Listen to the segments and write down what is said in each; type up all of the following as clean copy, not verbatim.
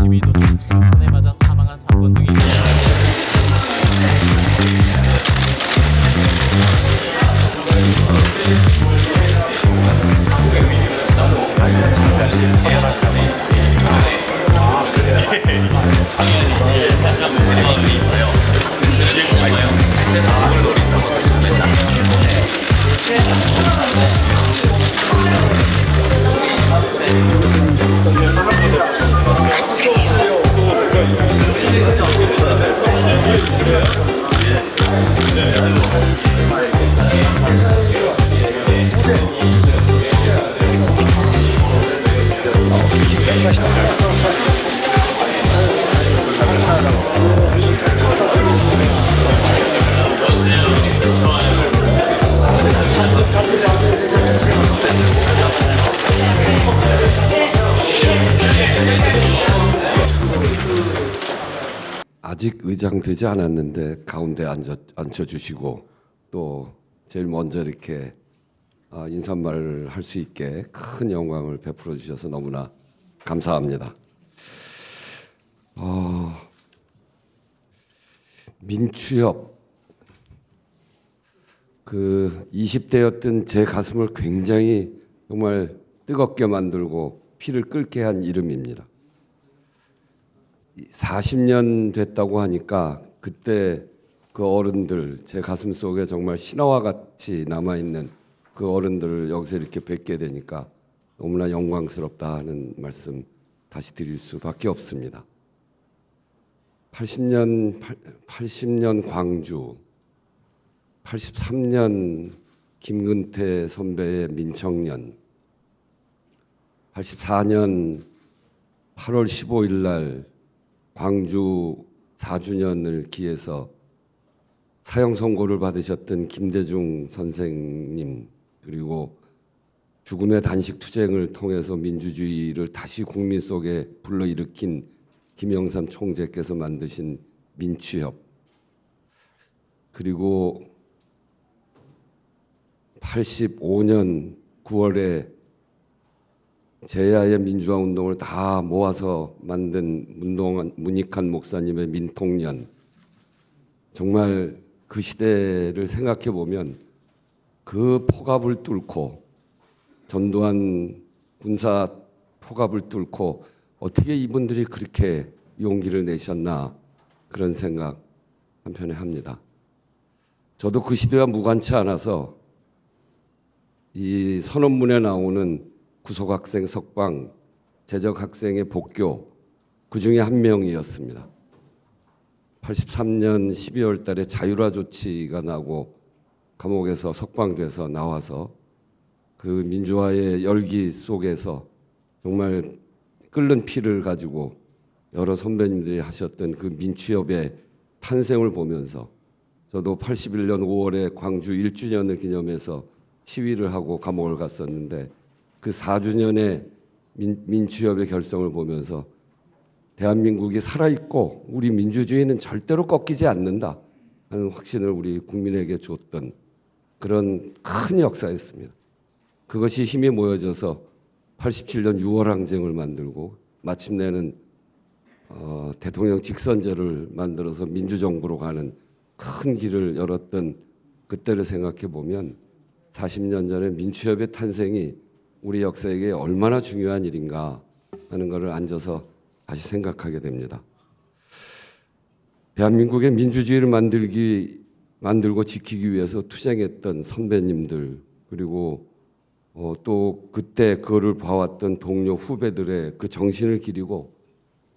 팀이 도중 체류탄에 맞아 사망한 사건 등이 아직 의장되지 않았는데 가운데 앉혀주시고 또 제일 먼저 이렇게 인사말을 할 수 있게 큰 영광을 베풀어 주셔서 너무나 감사합니다. 민취협 20대였던 제 가슴을 굉장히 정말 뜨겁게 만들고 피를 끓게 한 이름입니다. 40년 됐다고 하니까 그때 그 어른들, 제 가슴 속에 정말 신화와 같이 남아있는 그 어른들을 여기서 이렇게 뵙게 되니까 너무나 영광스럽다 하는 말씀 다시 드릴 수밖에 없습니다. 80년 광주, 83년 김근태 선배의 민청년, 84년 8월 15일 날 광주 4주년을 기해서 사형 선고를 받으셨던 김대중 선생님, 그리고 죽음의 단식 투쟁을 통해서 민주주의를 다시 국민 속에 불러일으킨 김영삼 총재께서 만드신 민취협, 그리고 85년 9월에 제야의 민주화 운동을 다 모아서 만든 문익환 목사님의 민통년. 정말 그 시대를 생각해 보면 그 폭압을 뚫고, 전두환 군사 폭압을 뚫고 어떻게 이분들이 그렇게 용기를 내셨나, 그런 생각 한편에 합니다. 저도 그 시대와 무관치 않아서 이 선언문에 나오는 구속학생 석방, 재적학생의 복교, 그 중에 한 명이었습니다. 83년 12월 달에 자율화 조치가 나고 감옥에서 석방돼서 나와서 그 민주화의 열기 속에서 정말 끓는 피를 가지고 여러 선배님들이 하셨던 그 민취협의 탄생을 보면서 저도 81년 5월에 광주 1주년을 기념해서 시위를 하고 감옥을 갔었는데, 그 4주년의 민취협의 결성을 보면서 대한민국이 살아있고 우리 민주주의는 절대로 꺾이지 않는다 하는 확신을 우리 국민에게 줬던 그런 큰 역사였습니다. 그것이 힘이 모여져서 87년 6월 항쟁을 만들고 마침내는 대통령 직선제를 만들어서 민주정부로 가는 큰 길을 열었던 그때를 생각해 보면 40년 전에 민취협의 탄생이 우리 역사에게 얼마나 중요한 일인가 하는 것을 앉아서 다시 생각하게 됩니다. 대한민국의 민주주의를 만들고 지키기 위해서 투쟁했던 선배님들, 그리고 또 그때 그거를 봐왔던 동료 후배들의 그 정신을 기리고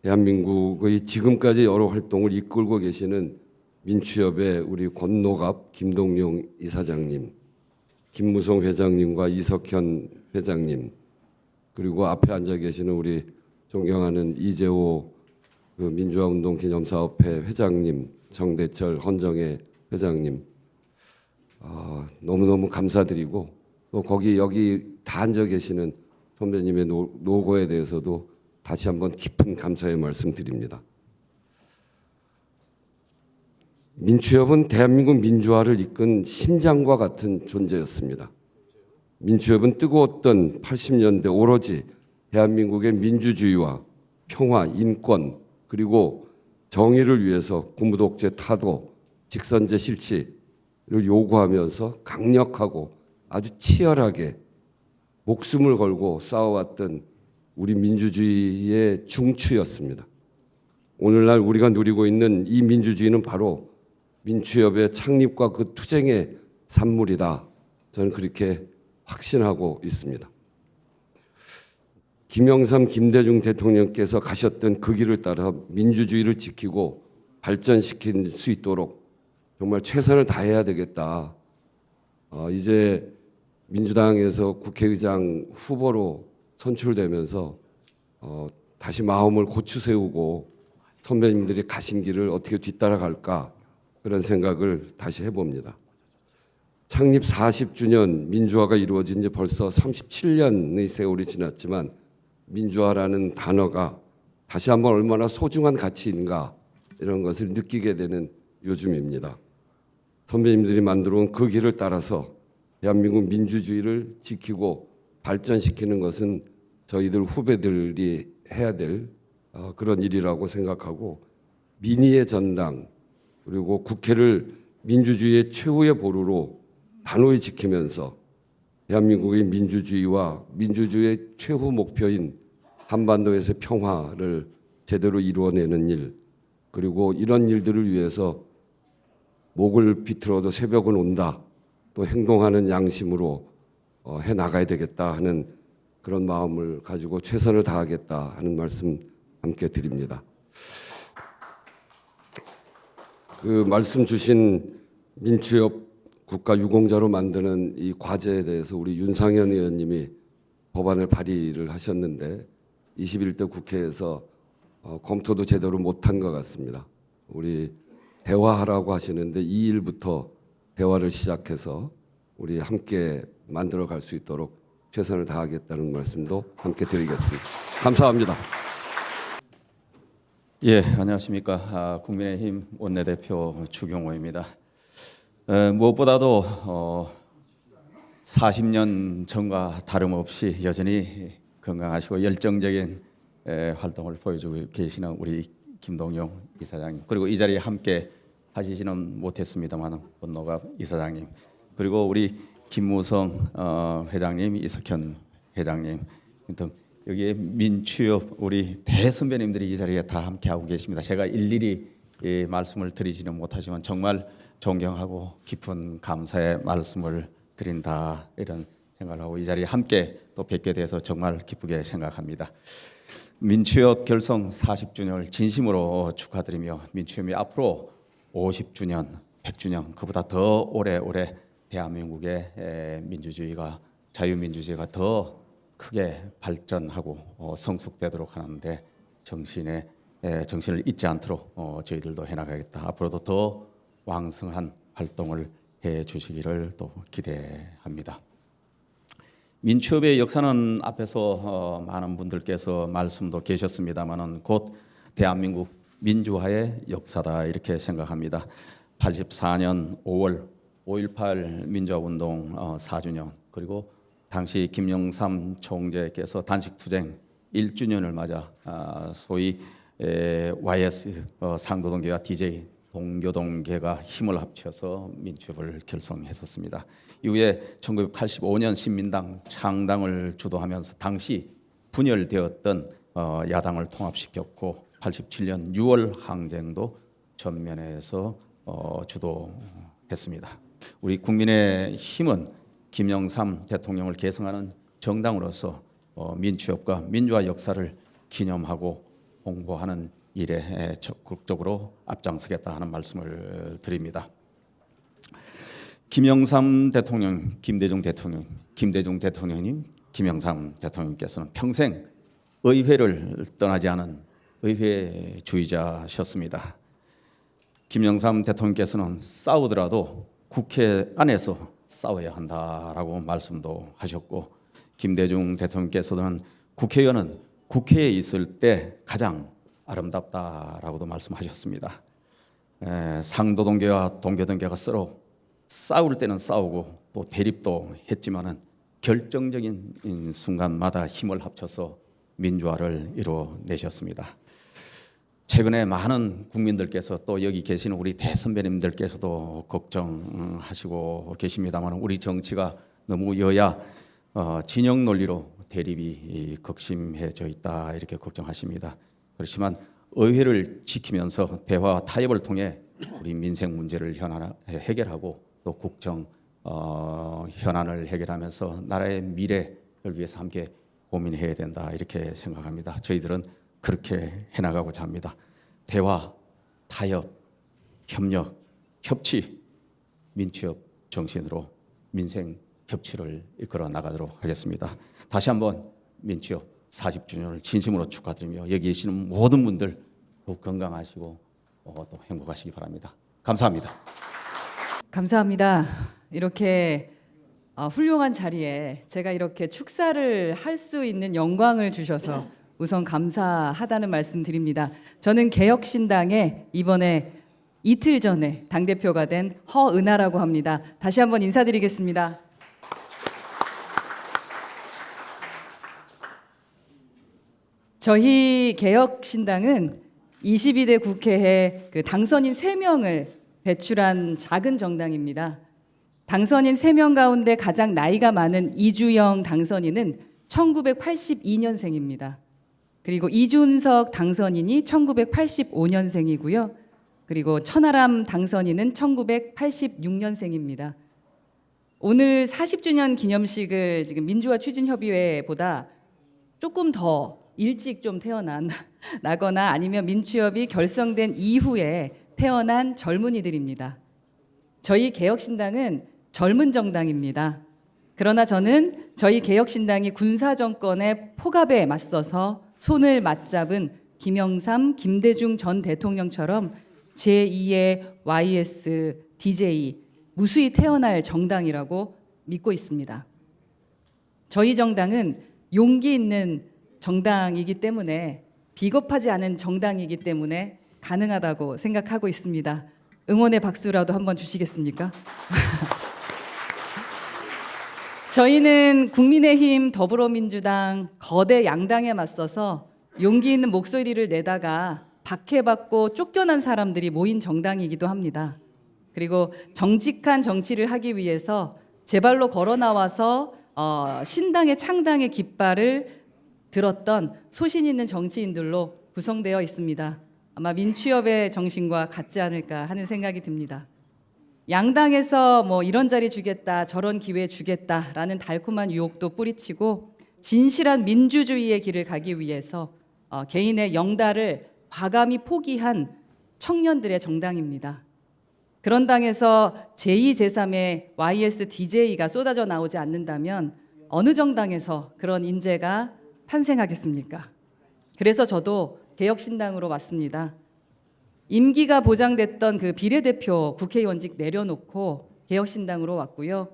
대한민국의 지금까지 여러 활동을 이끌고 계시는 민취협의 우리 권노갑, 김동용 이사장님, 김무성 회장님과 이석현 회장님, 그리고 앞에 앉아 계시는 우리 존경하는 이재호 그 민주화운동 기념사업회 회장님, 정대철 헌정회 회장님, 너무너무 감사드리고, 또 여기 다 앉아 계시는 선배님의 노고에 대해서도 다시 한번 깊은 감사의 말씀드립니다. 민취협은 대한민국 민주화를 이끈 심장과 같은 존재였습니다. 민취협은 뜨거웠던 80년대 오로지 대한민국의 민주주의와 평화, 인권 그리고 정의를 위해서 군부독재 타도, 직선제 실시를 요구하면서 강력하고 아주 치열하게 목숨을 걸고 싸워왔던 우리 민주주의의 중추였습니다. 오늘날 우리가 누리고 있는 이 민주주의는 바로 민추협의 창립과 그 투쟁의 산물이다. 저는 그렇게 확신하고 있습니다. 김영삼, 김대중 대통령께서 가셨던 그 길을 따라 민주주의를 지키고 발전시킬 수 있도록 정말 최선을 다해야 되겠다. 이제 민주당에서 국회의장 후보로 선출되면서 다시 마음을 고추 세우고 선배님들이 가신 길을 어떻게 뒤따라갈까 그런 생각을 다시 해봅니다. 창립 40주년 민주화가 이루어진 지 벌써 37년의 세월이 지났지만 민주화라는 단어가 다시 한번 얼마나 소중한 가치인가 이런 것을 느끼게 되는 요즘입니다. 선배님들이 만들어온 그 길을 따라서 대한민국 민주주의를 지키고 발전시키는 것은 저희들 후배들이 해야 될 그런 일이라고 생각하고, 민의의 전당 그리고 국회를 민주주의의 최후의 보루로 단호히 지키면서 대한민국의 민주주의와 민주주의의 최후 목표인 한반도에서의 평화를 제대로 이루어내는 일, 그리고 이런 일들을 위해서 목을 비틀어도 새벽은 온다, 또 행동하는 양심으로 해 나가야 되겠다 하는 그런 마음을 가지고 최선을 다하겠다 하는 말씀 함께 드립니다. 그 말씀 주신 민추협 국가유공자로 만드는 이 과제에 대해서 우리 윤상현 의원님이 법안을 발의를 하셨는데 21대 국회에서 검토도 제대로 못한 것 같습니다. 우리 대화하라고 하시는데 이 일부터 대화를 시작해서 우리 함께 만들어갈 수 있도록 최선을 다하겠다는 말씀도 함께 드리겠습니다. 감사합니다. 예, 안녕하십니까. 국민의힘 원내대표 주경호입니다. 무엇보다도 40년 전과 다름없이 여전히 건강하시고 열정적인 활동을 보여주고 계시는 우리 김동영 이사장님, 그리고 이 자리에 함께 하시지는 못했습니다만 권노갑 이사장님, 그리고 우리 김무성 회장님, 이석현 회장님 등 여기에 민추협 우리 대선배님들이 이 자리에 다 함께 하고 계십니다. 제가 일일이 말씀을 드리지는 못하지만 정말 존경하고 깊은 감사의 말씀을 드린다 이런 생각을 하고 이 자리에 함께 또 뵙게 돼서 정말 기쁘게 생각합니다. 민추협 결성 40주년을 진심으로 축하드리며 민추협이 앞으로 50주년, 100주년 그보다 더 오래오래 대한민국의 민주주의가 자유민주주의가 더 크게 발전하고 성숙되도록 하는데 정신을 잊지 않도록 저희들도 해나가겠다. 앞으로도 더 왕성한 활동을 해주시기를 또 기대합니다. 민추협의 역사는 앞에서 많은 분들께서 말씀도 계셨습니다만은 곧 대한민국 민주화의 역사다 이렇게 생각합니다. 84년 5월 5.18 민주화운동 4주년, 그리고 당시 김영삼 총재께서 단식투쟁 1주년을 맞아 소위 YS 상도동계와 DJ 동교동계가 힘을 합쳐서 민추협을 결성했었습니다. 이후에 1985년 신민당 창당을 주도하면서 당시 분열되었던 야당을 통합시켰고 87년 6월 항쟁도 전면에서 주도했습니다. 우리 국민의힘은 김영삼 대통령을 계승하는 정당으로서 민추협과 민주화 역사를 기념하고 홍보하는 일에 적극적으로 앞장서겠다 하는 말씀을 드립니다. 김영삼 대통령, 김대중 대통령님, 김영삼 대통령께서는 평생 의회를 떠나지 않은 의회주의자셨습니다. 김영삼 대통령께서는 싸우더라도 국회 안에서 싸워야 한다라고 말씀도 하셨고, 김대중 대통령께서는 국회의원은 국회에 있을 때 가장 아름답다라고도 말씀하셨습니다. 상도동계와 동교동계가 서로 싸울 때는 싸우고 또 대립도 했지만은 결정적인 순간마다 힘을 합쳐서 민주화를 이루어내셨습니다. 최근에 많은 국민들께서 또 여기 계시는 우리 대선배님들께서도 걱정하시고 계십니다만 우리 정치가 너무 여야 진영 논리로 대립이 극심해져 있다 이렇게 걱정하십니다. 그렇지만 의회를 지키면서 대화와 타협을 통해 우리 민생 문제를 해결하고 또 국정 현안을 해결하면서 나라의 미래를 위해서 함께 고민해야 된다 이렇게 생각합니다. 저희들은 그렇게 해나가고자 합니다. 대화, 타협, 협력, 협치, 민취협 정신으로 민생 협치를 이끌어 나가도록 하겠습니다. 다시 한번 민취협 40주년을 진심으로 축하드리며 여기 계시는 모든 분들 더욱 건강하시고 또 행복하시기 바랍니다. 감사합니다. 감사합니다. 이렇게 훌륭한 자리에 제가 이렇게 축사를 할 수 있는 영광을 주셔서 우선 감사하다는 말씀 드립니다. 저는 개혁신당의 이번에 이틀 전에 당대표가 된 허은하라고 합니다. 다시 한번 인사드리겠습니다. 저희 개혁신당은 22대 국회에 그 당선인 3명을 배출한 작은 정당입니다. 당선인 3명 가운데 가장 나이가 많은 이주영 당선인은 1982년생입니다. 그리고 이준석 당선인이 1985년생이고요. 그리고 천하람 당선인은 1986년생입니다. 오늘 40주년 기념식을 지금 민주화 추진협의회보다 조금 더 일찍 좀 태어나거나 아니면 민취협이 결성된 이후에 태어난 젊은이들입니다. 저희 개혁신당은 젊은 정당입니다. 그러나 저는 저희 개혁신당이 군사정권의 포갑에 맞서서 손을 맞잡은 김영삼, 김대중 전 대통령처럼 제2의 YS, DJ 무수히 태어날 정당이라고 믿고 있습니다. 저희 정당은 용기 있는 정당이기 때문에 비겁하지 않은 정당이기 때문에 가능하다고 생각하고 있습니다. 응원의 박수라도 한번 주시겠습니까? 저희는 국민의힘, 더불어민주당 거대 양당에 맞서서 용기 있는 목소리를 내다가 박해받고 쫓겨난 사람들이 모인 정당이기도 합니다. 그리고 정직한 정치를 하기 위해서 제 발로 걸어 나와서 신당의 창당의 깃발을 들었던 소신 있는 정치인들로 구성되어 있습니다. 아마 민취협의 정신과 같지 않을까 하는 생각이 듭니다. 양당에서 뭐 이런 자리 주겠다, 저런 기회 주겠다라는 달콤한 유혹도 뿌리치고 진실한 민주주의의 길을 가기 위해서 개인의 영달을 과감히 포기한 청년들의 정당입니다. 그런 당에서 제2, 제3의 YS, DJ가 쏟아져 나오지 않는다면 어느 정당에서 그런 인재가 탄생하겠습니까? 그래서 저도 개혁신당으로 왔습니다. 임기가 보장됐던 그 비례대표 국회의원직 내려놓고 개혁신당으로 왔고요.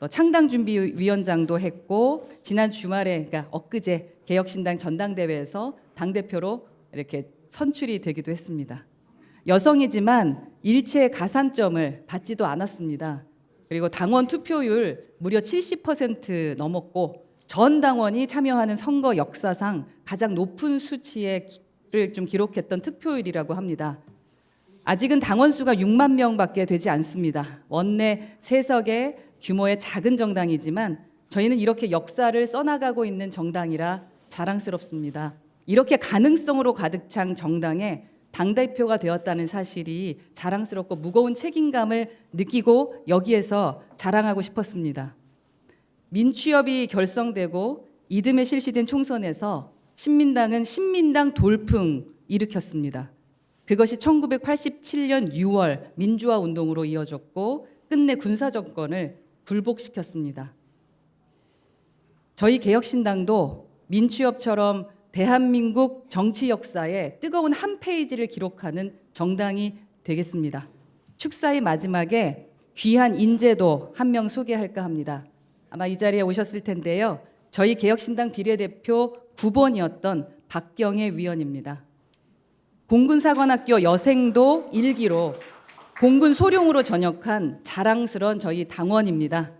창당준비위원장도 했고 지난 주말에 그러니까 엊그제 개혁신당 전당대회에서 당대표로 이렇게 선출이 되기도 했습니다. 여성이지만 일체의 가산점을 받지도 않았습니다. 그리고 당원 투표율 무려 70% 넘었고 전 당원이 참여하는 선거 역사상 가장 높은 수치를 좀 기록했던 득표율이라고 합니다. 아직은 당원 수가 6만 명밖에 되지 않습니다. 원내 3석의 규모의 작은 정당이지만 저희는 이렇게 역사를 써나가고 있는 정당이라 자랑스럽습니다. 이렇게 가능성으로 가득 찬 정당에 당대표가 되었다는 사실이 자랑스럽고 무거운 책임감을 느끼고 여기에서 자랑하고 싶었습니다. 민취협이 결성되고 이듬해 실시된 총선에서 신민당은 신민당 돌풍 일으켰습니다. 그것이 1987년 6월 민주화 운동으로 이어졌고 끝내 군사정권을 굴복시켰습니다. 저희 개혁신당도 민취협처럼 대한민국 정치 역사에 뜨거운 한 페이지를 기록하는 정당이 되겠습니다. 축사의 마지막에 귀한 인재도 한 명 소개할까 합니다. 아마 이 자리에 오셨을 텐데요. 저희 개혁신당 비례대표 9번이었던 박경애 위원입니다. 공군사관학교 여생도 1기로 공군 소령으로 전역한 자랑스러운 저희 당원입니다.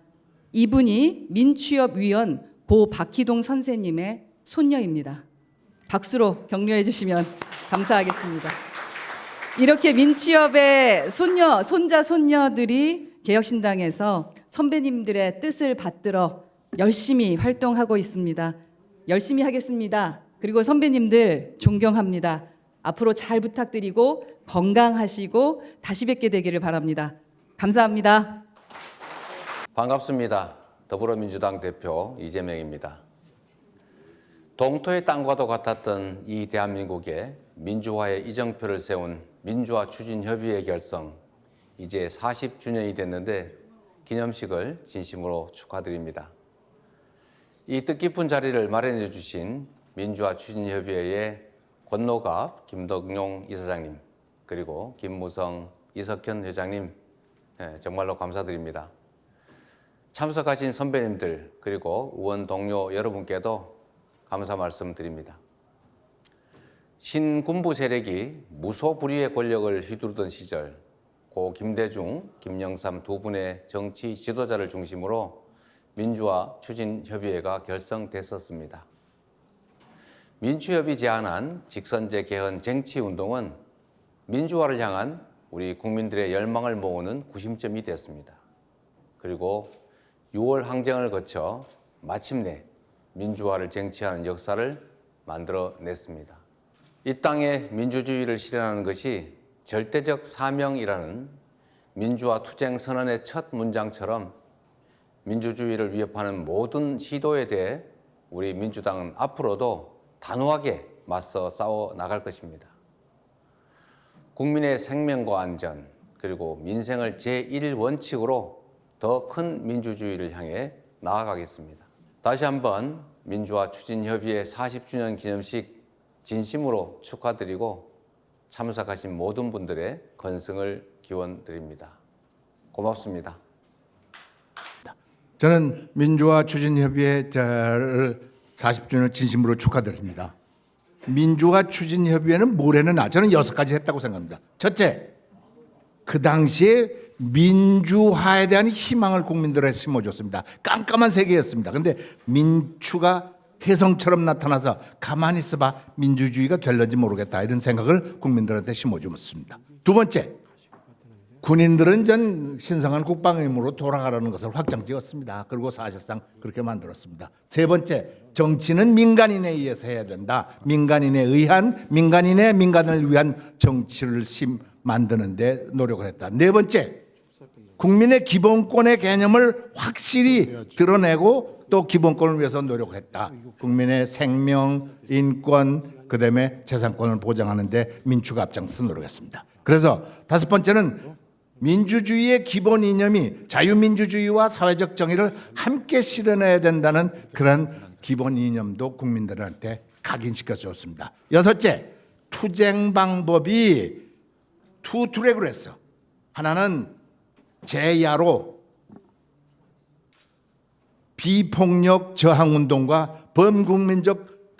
이분이 민취협 위원 고 박희동 선생님의 손녀입니다. 박수로 격려해 주시면 감사하겠습니다. 이렇게 민취협의 손자, 손녀들이 개혁신당에서 선배님들의 뜻을 받들어 열심히 활동하고 있습니다. 열심히 하겠습니다. 그리고 선배님들 존경합니다. 앞으로 잘 부탁드리고 건강하시고 다시 뵙게 되기를 바랍니다. 감사합니다. 반갑습니다. 더불어민주당 대표 이재명입니다. 동토의 땅과도 같았던 이 대한민국에 민주화의 이정표를 세운 민주화 추진협의회 결성 이제 40주년이 됐는데 기념식을 진심으로 축하드립니다. 이 뜻깊은 자리를 마련해 주신 민주화 추진협의회의 권노갑 김덕용 이사장님 그리고 김무성 이석현 회장님 정말로 감사드립니다. 참석하신 선배님들 그리고 의원 동료 여러분께도 감사 말씀드립니다. 신군부 세력이 무소불위의 권력을 휘두르던 시절 고 김대중, 김영삼 두 분의 정치 지도자를 중심으로 민주화 추진협의회가 결성됐었습니다. 민추협이 제안한 직선제 개헌 쟁취운동은 민주화를 향한 우리 국민들의 열망을 모으는 구심점이 됐습니다. 그리고 6월 항쟁을 거쳐 마침내 민주화를 쟁취하는 역사를 만들어냈습니다. 이 땅에 민주주의를 실현하는 것이 절대적 사명이라는 민주화 투쟁 선언의 첫 문장처럼 민주주의를 위협하는 모든 시도에 대해 우리 민주당은 앞으로도 단호하게 맞서 싸워 나갈 것입니다. 국민의 생명과 안전 그리고 민생을 제1원칙으로 더 큰 민주주의를 향해 나아가겠습니다. 다시 한번 민주화 추진협의회 40주년 기념식 진심으로 축하드리고 참석하신 모든 분들의 건승을 기원드립니다. 고맙습니다. 저는 민주화 추진협의회 40주년을 진심으로 축하드립니다. 민주화 추진협의회는 뭘 했느냐? 저는 6가지 했다고 생각합니다. 첫째, 그 당시에 민주화에 대한 희망을 국민들에 심어줬습니다. 깜깜한 세계였습니다. 그런데 민추가 혜성처럼 나타나서 가만히 있어봐 민주주의가 될런지 모르겠다 이런 생각을 국민들한테 심어주었습니다. 두 번째, 군인들은 전 신성한 국방임으로 돌아가라는 것을 확정 지었습니다. 그리고 사실상 그렇게 만들었습니다. 세 번째, 정치는 민간인에 의해서 해야 된다. 민간인을 위한 정치를 만드는데 노력을 했다. 네 번째, 국민의 기본권의 개념을 확실히 드러내고 또 기본권을 위해서 노력했다. 국민의 생명, 인권, 그다음에 재산권을 보장하는 데 민주가 앞장서 노력했습니다. 그래서 다섯 번째는 민주주의의 기본 이념이 자유민주주의와 사회적 정의를 함께 실현해야 된다는 그런 기본 이념도 국민들한테 각인시켜 줬습니다. 여섯째, 투쟁 방법이 투 트랙으로 했어. 하나는 제야로 비폭력 저항운동과 범국민적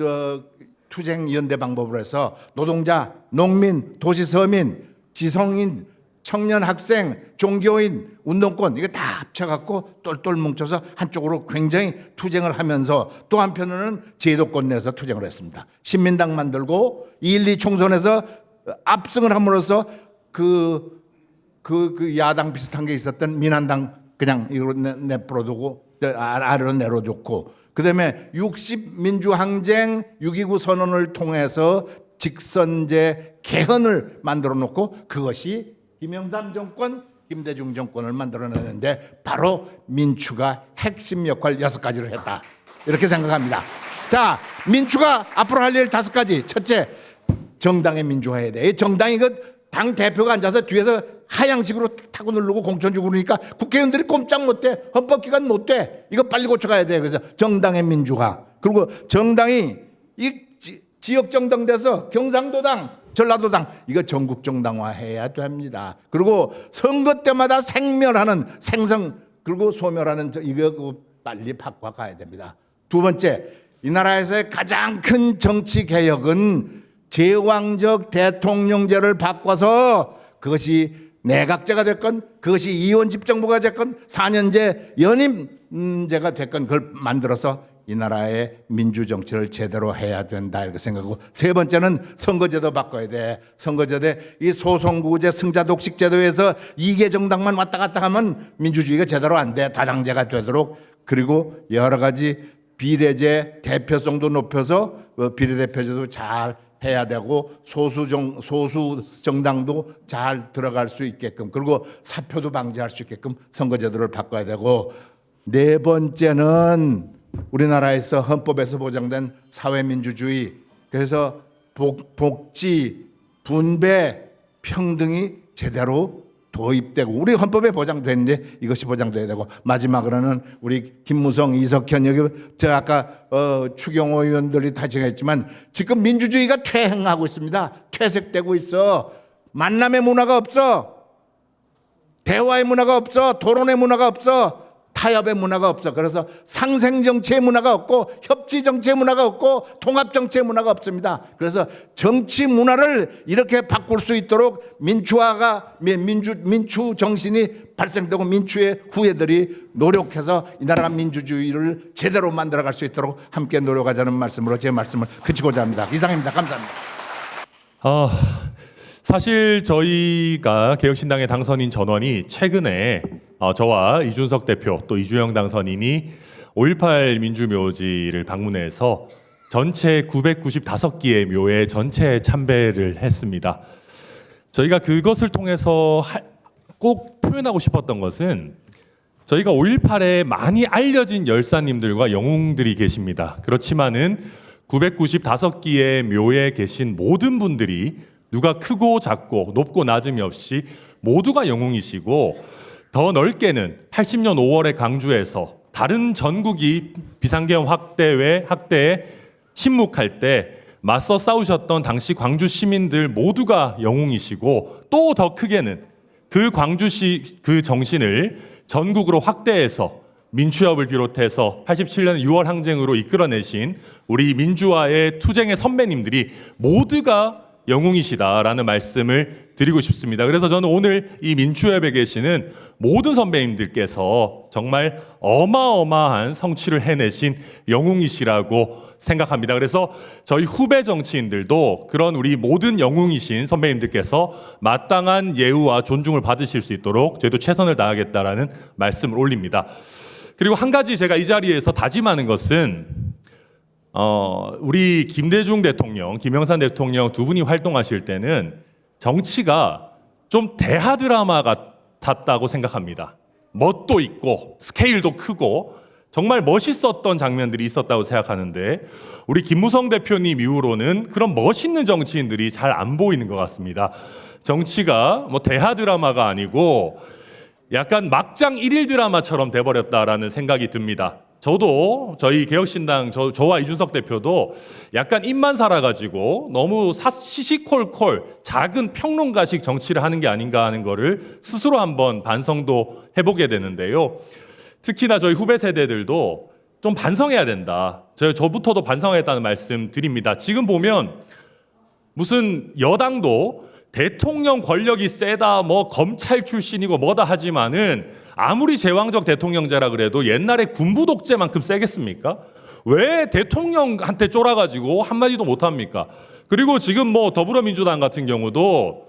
투쟁 연대 방법으로 해서 노동자, 농민, 도시서민, 지성인, 청년, 학생, 종교인, 운동권 이거 다 합쳐갖고 똘똘 뭉쳐서 한쪽으로 굉장히 투쟁을 하면서 또 한편으로는 제도권 내에서 투쟁을 했습니다. 신민당 만들고 2.12 총선에서 압승을 함으로써 그 야당 비슷한 게 있었던 민한당 그냥 이거 내버려두고 아래로 내려줬고 그다음에 60 민주항쟁 6.29 선언을 통해서 직선제 개헌을 만들어 놓고 그것이 김영삼 정권, 김대중 정권을 만들어내는데 바로 민추가 핵심 역할 6가지를 했다. 이렇게 생각합니다. 자, 민추가 앞으로 할 일 5가지. 첫째, 정당의 민주화해야 돼. 정당이 당 대표가 앉아서 뒤에서 하향식으로 타고 누르고 공천 주고 그러니까 국회의원들이 꼼짝 못해. 헌법기관 못돼. 이거 빨리 고쳐가야 돼. 그래서 정당의 민주화. 그리고 정당이 이 지역 정당 돼서 경상도당, 전라도당 이거 전국 정당화해야 됩니다. 그리고 선거 때마다 생멸하는 생성 그리고 소멸하는 이거 빨리 바꿔가야 됩니다. 두 번째, 이 나라에서의 가장 큰 정치 개혁은 제왕적 대통령제를 바꿔서 그것이 내각제가 됐건 그것이 이원 집정부가 됐건 4년제 연임제가 됐건 그걸 만들어서 이 나라의 민주 정치를 제대로 해야 된다 이렇게 생각하고, 세 번째는 선거제도 바꿔야 돼. 선거제도에 이 소선거제 승자 독식 제도에서 이계 정당만 왔다 갔다 하면 민주주의가 제대로 안 돼. 다당제가 되도록. 그리고 여러 가지 비례제 대표성도 높여서 비례대표제도 잘 해야 되고, 소수 정당도 잘 들어갈 수 있게끔, 그리고 사표도 방지할 수 있게끔 선거제도를 바꿔야 되고, 네 번째는 우리나라에서 헌법에서 보장된 사회민주주의, 그래서 복지, 분배, 평등이 제대로 도입되고, 우리 헌법에 보장됐는데 이것이 보장돼야 되고, 마지막으로는 우리 김무성, 이석현, 여기 제가 아까 추경호 의원들이 다 정했지만 지금 민주주의가 퇴행하고 있습니다. 퇴색되고 있어. 만남의 문화가 없어. 대화의 문화가 없어. 토론의 문화가 없어. 타협의 문화가 없어. 그래서 상생 정치의 문화가 없고, 협치 정치의 문화가 없고, 통합 정치의 문화가 없습니다. 그래서 정치 문화를 이렇게 바꿀 수 있도록 민주화가, 민주 정신이 발생되고 민주의 후예들이 노력해서 이 나라 민주주의를 제대로 만들어갈 수 있도록 함께 노력하자는 말씀으로 제 말씀을 그치고자 합니다. 이상입니다. 감사합니다. 사실 저희가 개혁신당의 당선인 전원이 최근에 저와 이준석 대표 또 이주영 당선인이 5.18 민주묘지를 방문해서 전체 995개의 묘에 전체 참배를 했습니다. 저희가 그것을 통해서 꼭 표현하고 싶었던 것은, 저희가 5.18에 많이 알려진 열사님들과 영웅들이 계십니다. 그렇지만은 995개의 묘에 계신 모든 분들이 누가 크고 작고 높고 낮음이 없이 모두가 영웅이시고, 더 넓게는 80년 5월의 강주에서 다른 전국이 비상계엄 학대에 침묵할 때 맞서 싸우셨던 당시 광주 시민들 모두가 영웅이시고, 또 더 크게는 그 광주시 그 정신을 전국으로 확대해서 민추협을 비롯해서 87년 6월 항쟁으로 이끌어내신 우리 민주화의 투쟁의 선배님들이 모두가 영웅이시다라는 말씀을 드리고 싶습니다. 그래서 저는 오늘 이 민추협에 계시는 모든 선배님들께서 정말 어마어마한 성취를 해내신 영웅이시라고 생각합니다. 그래서 저희 후배 정치인들도 그런 우리 모든 영웅이신 선배님들께서 마땅한 예우와 존중을 받으실 수 있도록 저희도 최선을 다하겠다라는 말씀을 올립니다. 그리고 한 가지 제가 이 자리에서 다짐하는 것은, 우리 김대중 대통령, 김영삼 대통령 두 분이 활동하실 때는 정치가 좀 대하 드라마 같았다고 생각합니다. 멋도 있고 스케일도 크고 정말 멋있었던 장면들이 있었다고 생각하는데, 우리 김무성 대표님 이후로는 그런 멋있는 정치인들이 잘 안 보이는 것 같습니다. 정치가 뭐 대하 드라마가 아니고 약간 막장 1일 드라마처럼 돼버렸다라는 생각이 듭니다. 저도 저희 개혁신당 저와 이준석 대표도 약간 입만 살아가지고 너무 시시콜콜 작은 평론가식 정치를 하는 게 아닌가 하는 거를 스스로 한번 반성도 해보게 되는데요. 특히나 저희 후배 세대들도 좀 반성해야 된다. 저부터도 반성하겠다는 말씀 드립니다. 지금 보면 무슨 여당도 대통령 권력이 세다, 뭐 검찰 출신이고 뭐다 하지만은 아무리 제왕적 대통령제라 그래도 옛날에 군부 독재만큼 세겠습니까? 왜 대통령한테 쫄아가지고 한마디도 못합니까? 그리고 지금 뭐 더불어민주당 같은 경우도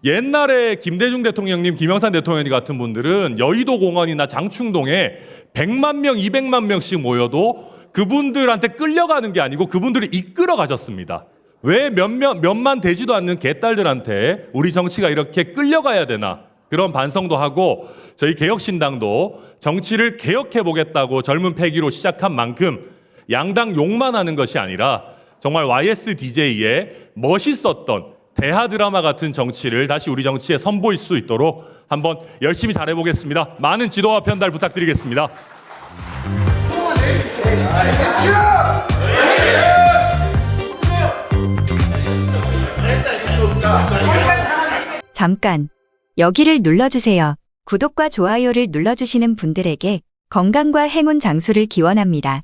옛날에 김대중 대통령님, 김영삼 대통령 같은 분들은 여의도 공원이나 장충동에 100만 명, 200만 명씩 모여도 그분들한테 끌려가는 게 아니고 그분들이 이끌어 가셨습니다. 왜 몇만 되지도 않는 개딸들한테 우리 정치가 이렇게 끌려가야 되나? 그런 반성도 하고, 저희 개혁신당도 정치를 개혁해보겠다고 젊은 패기로 시작한 만큼 양당 욕만 하는 것이 아니라 정말 YSDJ의 멋있었던 대하 드라마 같은 정치를 다시 우리 정치에 선보일 수 있도록 한번 열심히 잘해보겠습니다. 많은 지도와 편달 부탁드리겠습니다. 잠깐 여기를 눌러주세요. 구독과 좋아요를 눌러주시는 분들에게 건강과 행운 장수를 기원합니다.